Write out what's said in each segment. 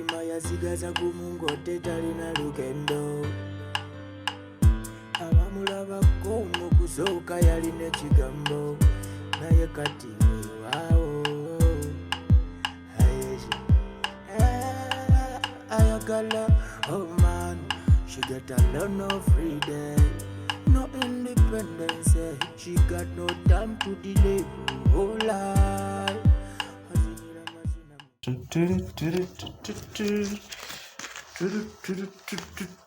mazima yasigaza kumungo tetalina lugendo abamulabako mu kusooka yalina ekigambo naye kati waawo ayagala oh man she got a lot no freedom no independence she got no time to delay oh life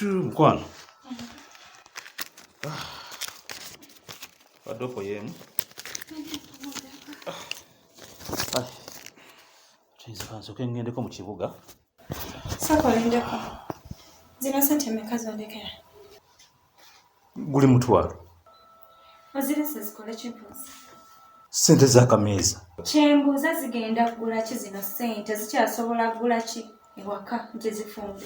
mkwano wadoko yemu nsoke ngendeko mu kibuga sakolendeko zino sente mmeka zondekera guli mutwalo ozirese zikole kimpuzi sente z'akameza kyembuuza zigenda kugula ki zino sente zikyasobola kugula ki ewaka gye zifumbe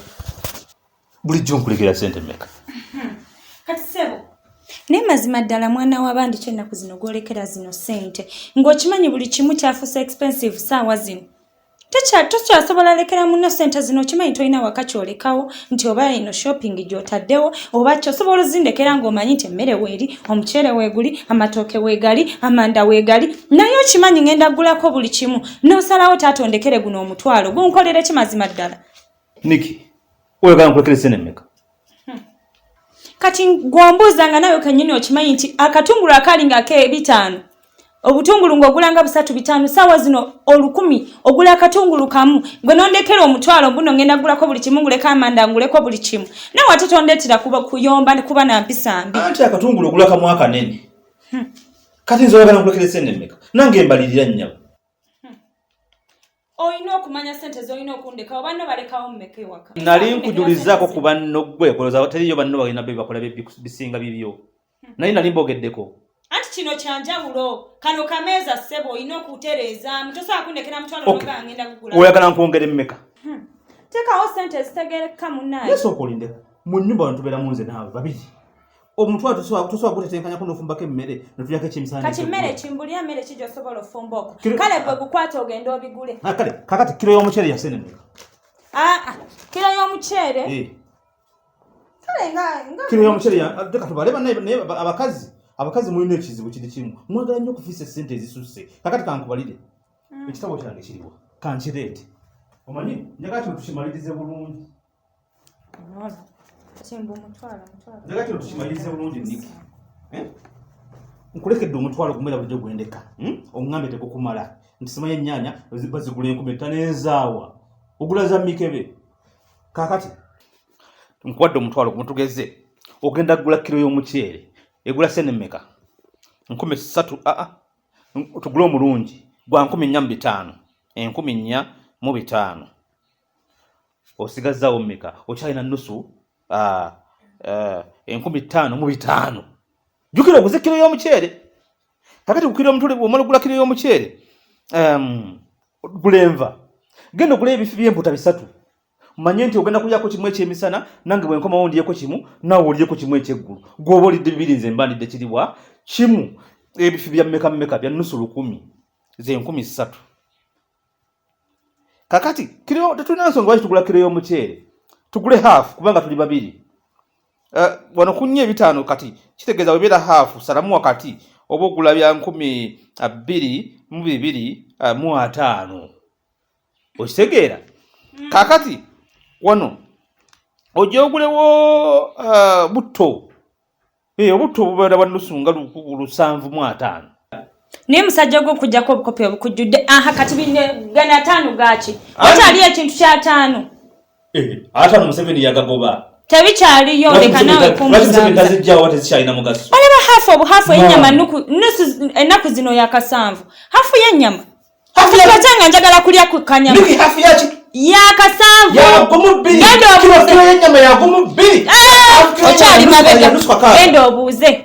bulijjo nkulegera sente mmeka kati sebo naye mazima ddala mwana w'abandi kyennaku zino gwolekera zino sente ng'okimanyi buli kimu kyafuusa expensive saawa zino tokyasobola lekera muno sente zino okimanyi tolina waka kyolekawo nti oba ino shopping gy'otaddewo oba kyosobola ozindekera ng'omanyi nti emmere weeri omuceere weeguli amatooke weegali amanda weegali naye okimanyi ngenda ggulako buli kimu n'osalawo taatondekere guno omutwalo gunkolere ki mazima ddala Niki oyagala nkulekere sente mmeka kati gwombuuza nga nawe kennyini okimanyi nti akatungulu akalinga ak'ebitaano obutungulu ng'ogulanga 3-5 saawa zino 1000 ogula akatungulu kamu gwe nondekera omutwalo buno ngenda gulako buli kimu nguleka amanda nguleko buli kimu nawe ate tondetera kuyomba kuba na mpisa mbi anti akatungulu ogula kamu akanene kati nze oyagala nkulekere sente mmeka nange mbalirira nnyabo oyina okumanya sente z'olina okundeka oba no balekawo mmeka ewaka nali nkujulizaako ku banno gwe koloza teriyo banno balina bebakola bisinga bibyo naye nali mbogeddeko anti kino kyanjawulo kano kameeza ssebo olina okutereeza mutosobola kundekera mutwalo nga ngenda kugula oyagala nkwongere mmeka tekawo sente zitegereka munnaye yesooka olindeka mu nnyumba wano tubeera mu nze naawe babiri omutwalo tosobola gutetenkanyako n'ofumbako emmere netuyako ekyemisana kati mmere kimbulya mmere ki gy'osobola ofumba okwo kale gwe gukwata ogenda obigule kale kakati kiro y'omuceere yasene mmeka kiro y'omuceere kale nga kiro y'omuceere teka tubaleba naye abakazi mulina ekizibu kiri kimu mwagala nnyo okufiisa essente ezisusse kakati kankubalire ekitabo kyange kiriwa kankireete omanyi njagala kino tukimalirize bulungi njagala kino tukimalirize bulungi Niki nkulekedde omutwalo gumera bulijjo gwendeka oŋŋambe tegukumala nti simanyi ennyaanya bazigula 15 ezaawa ogula za mikebe kakati nkuwadde omutwalo gumutugeze ogenda kugula kiro y'omuceere egula sente mmeka 3 tugule omulungi gwa 4,500 4,500 osigazaawo mmeka okyalina nusu 5,500 jukira oguze kiro y'omuceere kakati kukira omutule omala ogula kiro y'omuceere gulenva genda ogula ebifi by'emputa 3 manye nti ogenda kulyako kimu ekyemisana nange bwe nkomawo ndiyeko kimu naawe olyeko kimu ekyeggulu gwoba olidde 2 nze mbandidde kiriwa kimu ebifi bya mmeka bya nusu 1,000 ze 3,000 kakati kiro tetulina nsonga lwaki tugula kiro y'omuceere tugule half kubanga tuli babiri wano kunnye 5 kati kitegeeza webeera half salamu wakati oba ogula bya 12,250 okitegeera kakati wano ojja ogulewo butto obutto obubeera bwa nusu nga 750 naye musajja gwe okujjako obukopi obukujjudde kati gana 5 gaki okyali ekintu kya 5 5 Museveni yagagoba tebikyaliyo leka nawe kumuzaalaba hafu y'ennyama nusu ennaku zino yakasanvu hafu y'ennyama hafu yabatanga njagala kulya ku kanyama yakasanvu okyali mabega genda obuuze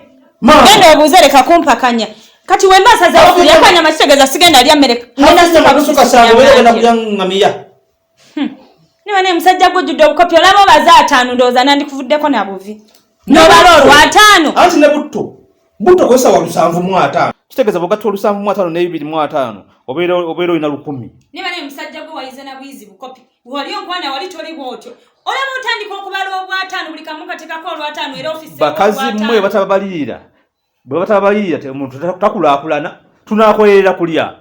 leka kumpakanya kati wembasaza yakanyama kitegeeza sigenda lya mmere niba naye musajja gw'ojjudde obukopi olaba obaza 5 ndowooza nandikuvuddeko na buvi nobala olwa 5 anti ne butto kozesa wa 750 kitegeeza bw'ogatta 750 ne 250 obeera olina 10. niba naye musajja gwe wayize na bwizi bukopi wali onkwana wali toli bwotyo olaba otandika okubala obw'ataano buli kamu kateekako olw'ataano era ofisi bakazi mmwe batababalirira bwe batababalirira te omuntu takulaakulana tunaakolerera kulya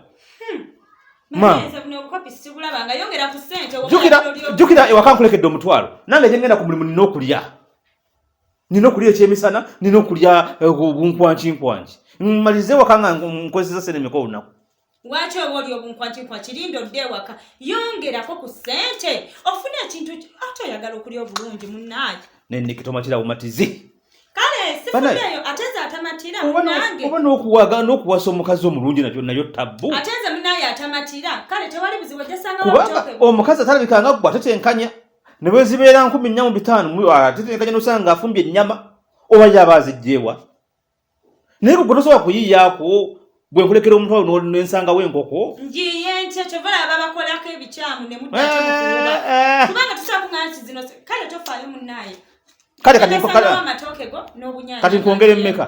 jjukira ewaka nkulekedde omutwalo nange gye ngenda ku mulimu nina okulya ekyemisana nina okulya bunkwankinkwanki mmalize ewaka nga nkozesa sente emeka olunaku lwaki oba oli obunkwankinkwanki linda odde ewaka yongerako ku ssente ofuna ekintu ate oyagala okulya obulungi munnaayo nennikitoma kirabumatizi kale sifuneeyo ateze atamatira munange oba n'okuwasa omukazi omulungi nayo tabbu ate nze munaaye atamatira kale tewali buzibu ojjasangawo kubanga omukazi atalabikanga gwe atetenkanya ne bwe zibeera 4,500 atetenkanya nosanga ng'afumbye ennyama oba yaba azigyewa naye gwe tosobola kuyiyaako bwe nkulekera omutwalo n'ensangawo enkoko njiye ntya kyova laba bakolako ebikyamu ne muddakimukuuba kubanga tusobola kuŋŋaana kizino kale tofaayo munnaaye kati nkwongere mmeka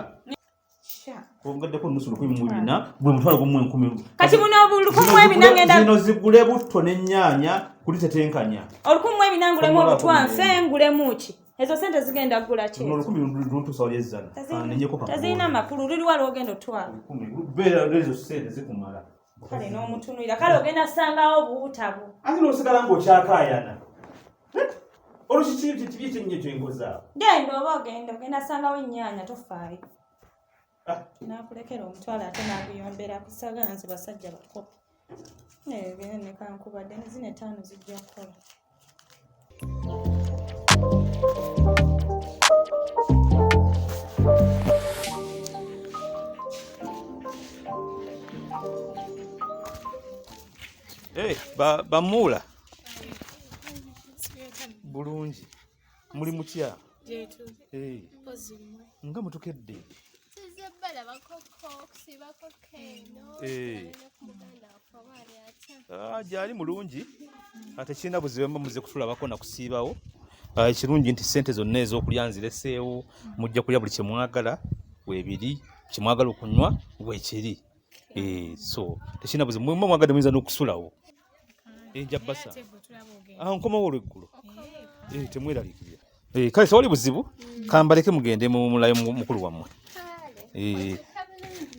kwongeddeko nusu 1,200 bwe mutwalo gumu 10,000 kati buno 1,200 ngenda zino zigule butto n'ennyaanya kulitetenkanya 1,200 ngulemu obutwa nfe ngulemu ki ezo sente zigenda kugula ki 1,000 ntusa oli ezzana tezirina makulu luli wali ogenda otwala beera ezo sente zikumala kale n'omutunuira kale ogenda sangawo buutabu ate n'osigala ng'okyakaayana olukikiri kyenye kyengoza genda oba ogenda sangawo ennyaanya tofaayo naakulekera omutwalo ate n'aguyombera kusagala nze basajja bakopo bine kankubadde nezino 5 zijja kukola bamuula bulungi muli mutya nga mutukedde gyali mulungi ate kirina buzibu muze kutulabako nakusiibawo ekirungi nti sente zonna ez'okulya nzireseewo mujja kulya buli kyemwagala weebiri kyemwagala okunywa weekiri so tekirina buzibu mwemba mwagadde muyinza n'okusulawo enjabbasa nkomawo olweggulo temweraliikirira kale tewali buzibu kambaleke mugende mulayo mukulu wammwe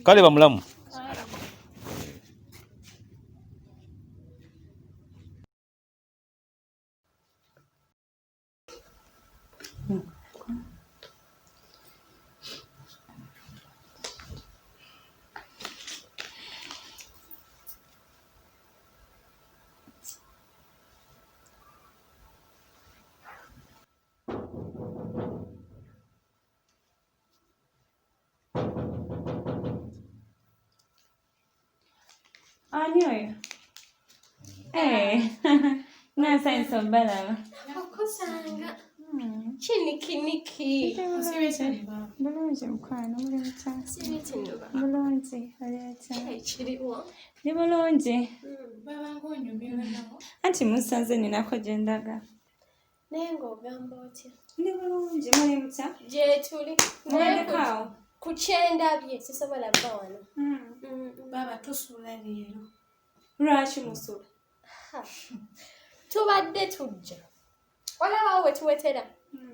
kale bamulamu ani oyo nasainsa obalaba okusanga kinikiniki bulungi mukwano mulimutya bulungi olyatya kiriwo ni bulungi babangonyumyolanawo anti musanze ninako gye ndaga naye ng'ogamba otya ndi bulungi mulimutya gyetuli mulekaawo ku kyendabye sisobola bba wano baba tusuula leero lwaki musula tubadde tujja olabawo bwe tuwetera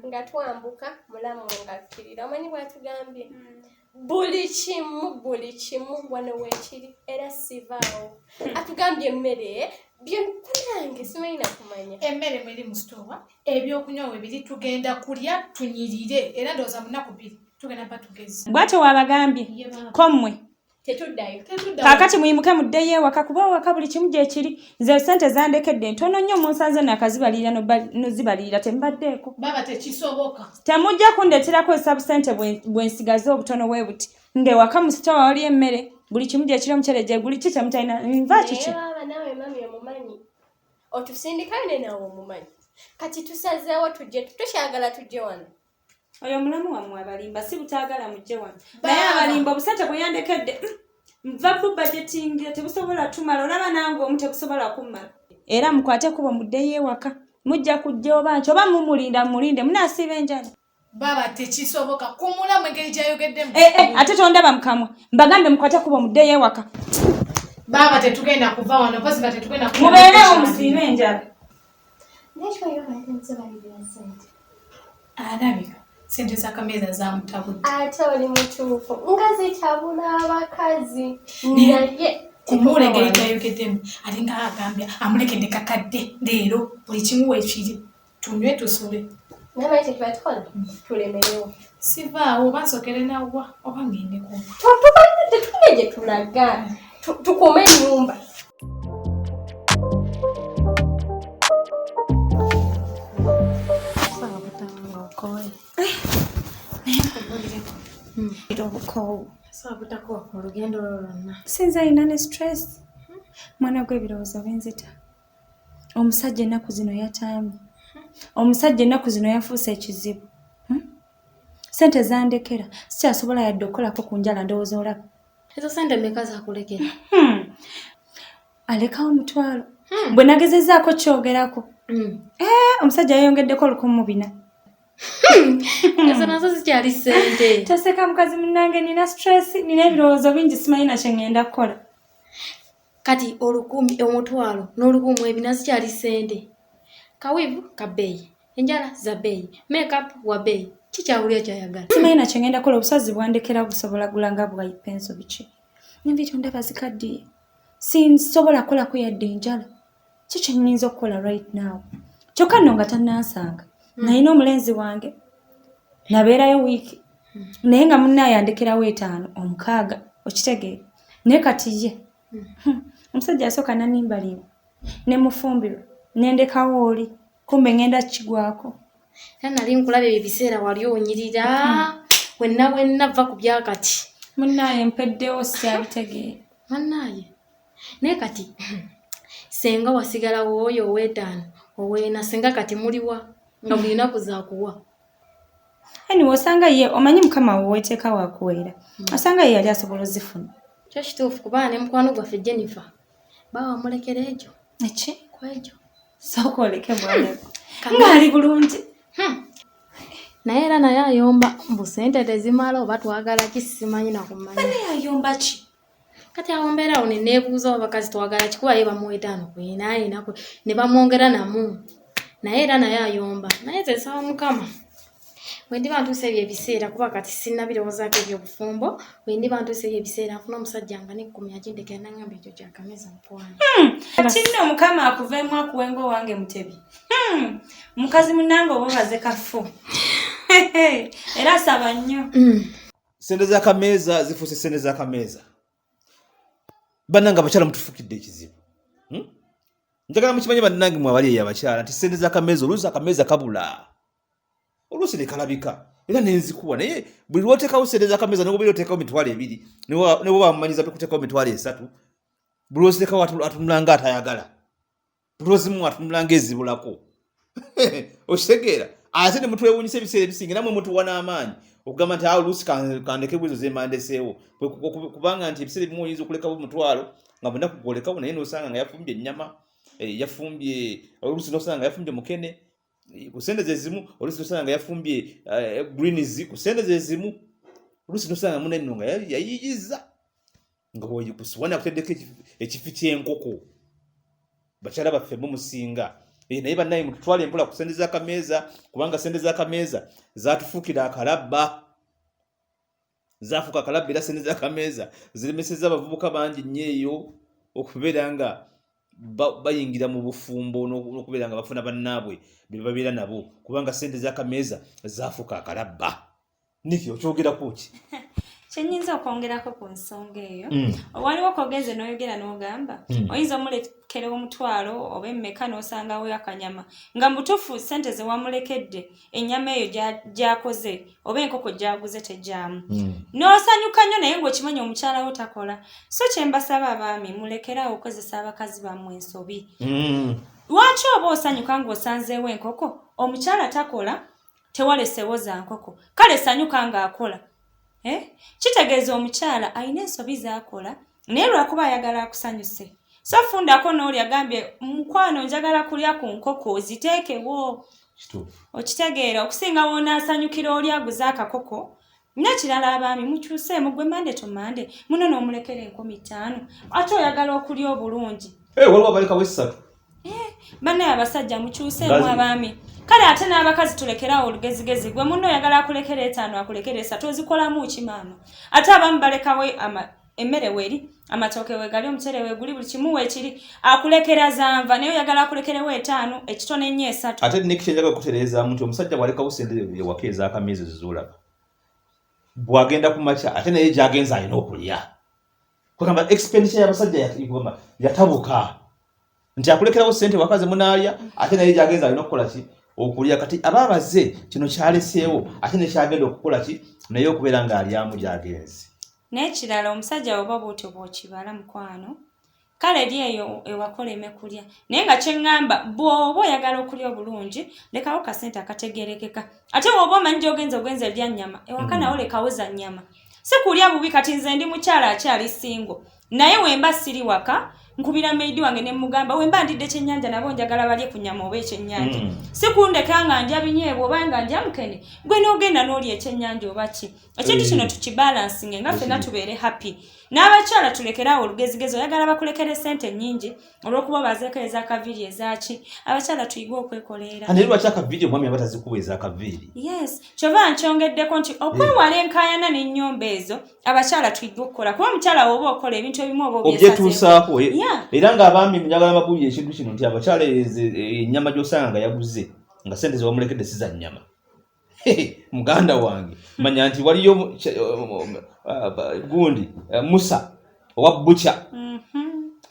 nga twambuka mulamu nga kkirira omanyi bwatugambye buli kimu wano weekiri era sivaawo atugambye emmere byenange simanyi nakumanya emmere mweri mu sitowa ebyokunywa webiri tugenda kulya tunyirire era ndowooza munaku 2 tugenda mpa tugezi bwatyo waabagambye ko mmwe tetuddayo kaakati muyimuke muddeyo ewaka kuba ewaka buli kimu gyekiri nze sente zandekedde ntono nnyo munsanze naakazibalirira nozibalirira temubaddeeko baba tekisoboka temujja kundeeterako esabu sente bwensigaze obutono bwe buti ng'ewaka mu sitowa wali emmere buli kimu gyekiri omukyere gyeguli ki kyemutalina nva kiki baba nawe mami omumanyi otusindikayo ne nawe omumanyi kati tusazeewo tujje tukyagala tujje wano oyo omulamu wammwe abalimba si butaagala mujje wano naye abalimba obusente bwe yandekedde nva budgetingira tebusobola tumala olaba nange omu tebusobola kummala era mukwate kuba muddeyo ewaka mujja kujja oba nki oba mumulinda mulinde munaasiiba enjala baba tekisoboka kumulamu engeri gyayogeddemu ate tondaba mukamwa mbagambye mukwate kuba muddeyo ewaka baba tetugenda kuva wano posi nga tetugenda mubeerewo musiibe enjala Lwaki oyo abantu nsobalirira ssente? Alabika sente z'akameeza zamutabudde. Ate oli mutuufu nga zitabula abakazi naye omulengeri gyayogeddemu alinga agambye amulekedde kakadde leero buli kimu weekiri tunywe tusule. naye kyekiba tukola tulemerewo. Sivaawo oba nsokere nawa oba ngendeko. Tetulina gye tulaga tukume ennyumba. olugendo lwonna sinza alina ne stress mwana gw'ebirowoozo benzita. Omusajja ennaku zino yataamye, omusajja ennaku zino yafuuse ekizibu. Sente zandekera sikyasobola yadde okukolako ku njala ndowooza olaba. Ezo sente mmeka zakulekera? Alekawo omutwalo. Bwe nagezezzaako kyogerako omusajja yayongeddeko 1,400. Ezo nazo zikyali sente. Toseka mukazi munnange, nina stress, nina ebirowoozo bingi simanyi na kye ŋŋenda kukola. Kati 1,000 omutwalo n'1,200 zikyali sente. Kawivu ka bbeeyi, enjala za bbeeyi, makeup wa bbeeyi. Kikyawulira kyayagala. Simanyi na kye ŋŋenda kukola, obusazi bwandekera busobola gulanga bwayipa enso biki. N'enviiri ondaba zikaddiye. Sinsobola kukolako yadde enjala. Ki kye nnyinza okukola right now? Kyokka nno nga tannansanga. Nalina omulenzi wange nabeerayo wiiki naye nga munnaaye andekerawo 5 omukaaga okitegeera naye kati ye omusajja yasooka nanimbalimba ne mufumbirwa nendekawo oli kumbe ngenda kigwako. Era nali nkulaba ebyo ebiseera wali onyirira wenna va ku byakati. Munnaaye mpeddewo sikyabitegeera. Munnaaye naye kati senga wasigalawo oyo ow'etaano ow'ena senga kati muliwa nga buli nnaku zaakuwa. Anyway osanga ye omanyi mukama wo weeteeka waakuweera osanga ye yali asobola ozifuna. Kyo kituufu kubanga ne mukwano gwaffe Jennifer bawa mulekera egyo Eki ku egyo sooka oleke bwaleko ng'ali bulungi. Naye era naye ayomba mbu sente tezimala oba twagala ki simanyi nakumanya. Naye ayomba ki? Kati awo mbeerawo ne neebuuza abakazi twagala kikuba ye bamuwa 5 ku ena ne bamwongera namu. Naye era naye ayomba naye zesawa mukama. Wendiba ntuuse ebyo ebiseera kuba kati sinnabirowoozaako ebyobufumbo. Wendiba ntuuse ebyo ebiseera nfuna omusajja nga ne 10 agindekera nangamba ekyo kyakameza mukwana. Kati nno mukama akuveemu akuwenga owange mutebi. Mukazi munnange oba obaze kafu. Era asaba nnyo. Sente z'akameeza zifuuse sente z'akameeza. Bannange abakyala mutufukidde ekizibu. Njagala mukimanyi bannange mwe abali eyo abakyala nti sente z'akameeza oluusi akameeza kabula. Oluusi ne kalabika era nenzikuwa naye buli lwoteekawo sente z'akameeza ne bw'obeera oteekawo 2,000 ne bw'oba mumanyiza kuteekawo 3,000 buli lwoziteekawo atunulanga atayagala. Buli lwozimu atunulanga ezibulako. Okitegeera ate ne mutwewuunyisa ebiseera ebisinga namwe mutuwa n'amaanyi okugamba nti awo oluusi kandeke bwezo zemandeseewo kubanga nti ebiseera ebimu oyinza okulekawo 1,000 nga bwenna kugolekawo naye n'osanga nga yafumbye ennyama yafumbye oluusi n'osanga nga yafumbye mukene ku sente ze zimu oluusi n'osanga nga yafumbye greens ku sente ze zimu oluusi n'osanga munenno nga yayiyiza nga kusiwana kuteddeko ekifi ky'enkoko bakyala baffe mumusinga. Naye bannaye mututwale empola ku sente z'akameeza kubanga sente z'akameeza zaatufuukira akalabba. Zaafuuka akalabba era sente z'akameeza ziremesezza abavubuka bangi nnyo eyo okubeera nga bayingira mu bufumbo n'okubeera nga bafuna bannaabwe be babeera nabo kubanga sente z'akameeza zaafuuka akalabba. Niki okyogeraku ki? Kyennyinza okwongerako ku nsonga eyo waliwo okogenze n'oyogera n'ogamba oyinza omulekera 1,000 oba emmeka n'osangawo akanyama nga mutuufu sente ze wamulekedde ennyama eyo gy'akoze oba enkoko gy'aguze tejaamu n'osanyuka nnyo naye ng'okimanyi omukyala wo takola. So kye mbasaba abaami mulekerawo okozesa abakazi bammwe ensobi. Lwaki oba osanyuka ng'osanzeewo enkoko omukyala takola tewalesewo za nkoko kale sanyuka ng'akola. Kitegeeza omukyala alina ensobi z'akola naye lwakuba ayagala akusanyuse. So fundako n'oli agambye mukwano njagala kulya ku nkoko oziteekewo. Okitegeera okusinga woonaasanyukira oli aguze akakoko. Nakirala abaami mukyuseemu gwe mande to mande muno n'omulekera 5,000 ate oyagala okulya obulungi. Waliwo abalekawo 3 Bannaye abasajja mukyuseemu abaami. Kale ate n'abakazi tulekerawo olugezigezi gwe munno oyagala akulekera 5 akulekera 3 ozikolamu ki maama. Ate abamu balekawo emmere weeri amatooke weegali omucere weeguli buli kimu weekiri akulekera zanva naye oyagala akulekerewo 5 ekitono ennyo 3. Ate nekikyenjaga kutereezaamu nti omusajja bw'alekawo sente ewaka ez'akamezi zizuulaba bw'agenda ku makya ate naye gy'agenza alina okulya. Kugamba expenditure y'abasajja yatabuka nti akulekerawo sente wakaze munaalya ate naye gy'agenza alina okukola ki okulya. Kati abaabaze kino kyaleseewo ate nekyagenda okukola ki naye okubeera ng'alyamu gy'agenze. N'ekirala omusajja oba bw'otyo bw'okibala mukwano kale eri eyo ewakoleme kulya naye nga kyeŋŋamba bw'oba oyagala okulya obulungi lekawo kasente akategerekeka ate bw'oba omanyi gy'ogenza erya nnyama ewaka nawo lekawo za nnyama si kulya bubi. Kati nze ndi mukyala akyali singo naye wemba siri waka nkubira maidi wange ne mugamba wemba ndidde ekyennyanja nabo njagala balye ku nnyama oba ekyennyanja si kundeka nga ndya binyeebwa oba nga ndya mukene gwe n'ogenda n'olya ekyennyanja oba ki. Ekintu kino tukibalansinge nga ffenna tubeere happy. N'abakyala tulekerawo olugezigezi oyagala bakulekere sente nnyingi olw'okuba bazeeko ez'akaviiri ezaki abakyala tuyige okwekoleera. Naye lwaki akaviiri omwami aba tazikuwa ez'akaviiri? Yes kyova nkyongeddeko nti okwewala enkaayana n'ennyomba ezo abakyala tuyige okukola kuba omukyala woba okola ebintu ebimu oba obyetuusaako era ng'abaami njagala babuulire ekintu kino nti abakyala ennyama gy'osanga nga yaguze nga sente ze bamulekedde si za nnyama. Muganda wange manya nti waliyo gundi Musa owa bucha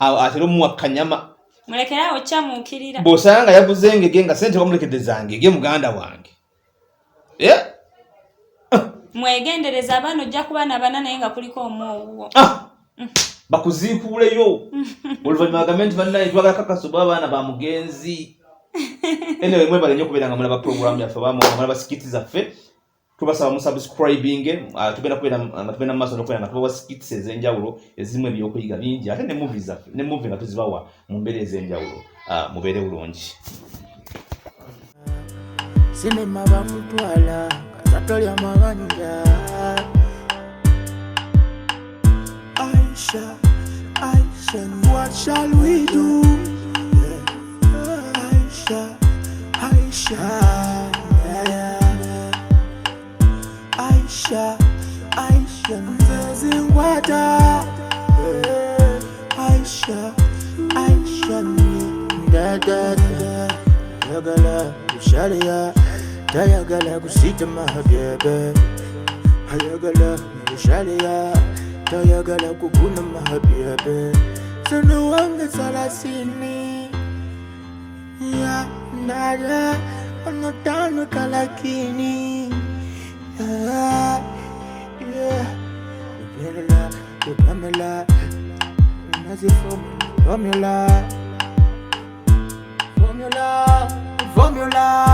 atera omuwa kanyama mulekerawo kyamuukirira bw'osanga nga yaguze engege nga sente bamulekedde zangege muganda wange. mwegendereza abaana ojja kuba nabana naye nga kuliko omwowuwo bakuziikuuleyo oluvannyuma agambe nti bannaye twagala kakasa oba abaana ba mugenzi. Anyway, mwebale nnyo okubeera nga mulaba program yaffe oba mulaba skiti zaffe. Tubasaba musubscribing tugenda kubeera mu maaso n'okubeera nga tubawa skits ez'enjawulo ezimu ebyokuyiga bingi ate ne movie zaffe ne movie nga tuzibawa mu mbeera ez'enjawulo. Mubeere bulungi. Sinema bamutwala katolya mabanja Aisha, what shall we do? Aisha, Zingwata. Aisha, da. Yagala kushalia, tayagala kusita mahagebe. Hayagala kushalia, tayagala kukuna mahagebe. Sunu wange salasini. Ya nada, anotano kalakini. Pamela, formula.